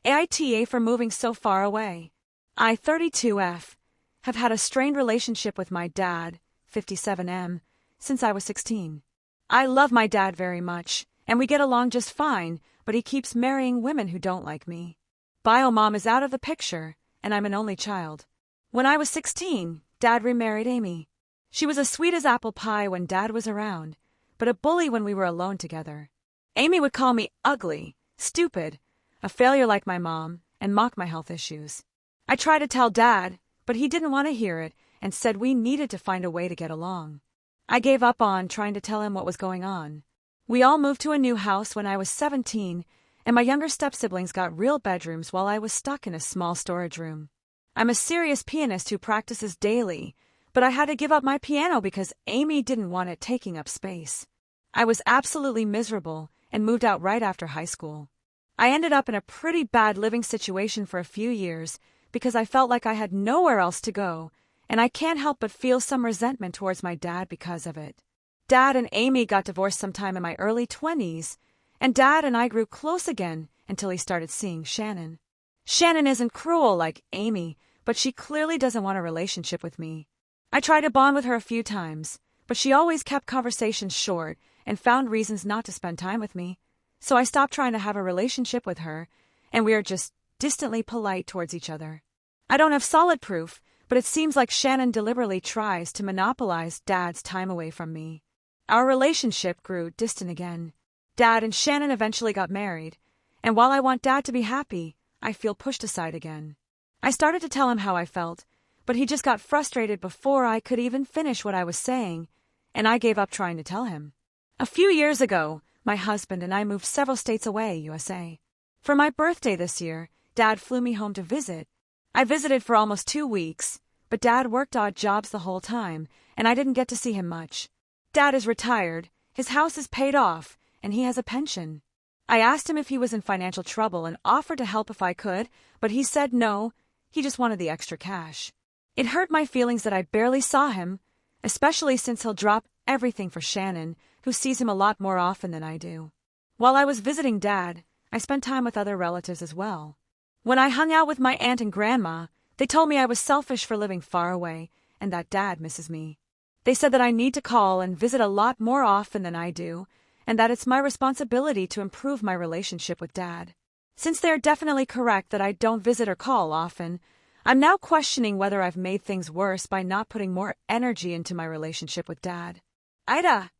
AITA for moving so far away. I, 32F, have had a strained relationship with my dad, 57M, since I was 16. I love my dad very much, and we get along just fine, but he keeps marrying women who don't like me. Biomom is out of the picture, and I'm an only child. When I was 16, Dad remarried Amy. She was as sweet as apple pie when Dad was around, but a bully when we were alone together. Amy would call me ugly, stupid, a failure like my mom, and mock my health issues. I tried to tell Dad, but he didn't want to hear it and said we needed to find a way to get along. I gave up on trying to tell him what was going on. We all moved to a new house when I was 17, and my younger step-siblings got real bedrooms while I was stuck in a small storage room. I'm a serious pianist who practices daily, but I had to give up my piano because Amy didn't want it taking up space. I was absolutely miserable and moved out right after high school. I ended up in a pretty bad living situation for a few years because I felt like I had nowhere else to go, and I can't help but feel some resentment towards my dad because of it. Dad and Amy got divorced sometime in my early 20s, and Dad and I grew close again until he started seeing Shannon. Shannon isn't cruel like Amy, but she clearly doesn't want a relationship with me. I tried to bond with her a few times, but she always kept conversations short and found reasons not to spend time with me, so I stopped trying to have a relationship with her, and we are just distantly polite towards each other. I don't have solid proof, but it seems like Shannon deliberately tries to monopolize Dad's time away from me. Our relationship grew distant again. Dad and Shannon eventually got married, and while I want Dad to be happy, I feel pushed aside again. I started to tell him how I felt, but he just got frustrated before I could even finish what I was saying, and I gave up trying to tell him. A few years ago, my husband and I moved several states away, USA. For my birthday this year, Dad flew me home to visit. I visited for almost 2 weeks, but Dad worked odd jobs the whole time, and I didn't get to see him much. Dad is retired, his house is paid off, and he has a pension. I asked him if he was in financial trouble and offered to help if I could, but he said no, he just wanted the extra cash. It hurt my feelings that I barely saw him, especially since he'll drop everything for Shannon, who sees him a lot more often than I do. While I was visiting Dad, I spent time with other relatives as well. When I hung out with my aunt and grandma, they told me I was selfish for living far away and that Dad misses me. They said that I need to call and visit a lot more often than I do, and that it's my responsibility to improve my relationship with Dad. Since they are definitely correct that I don't visit or call often, I'm now questioning whether I've made things worse by not putting more energy into my relationship with Dad. AITA.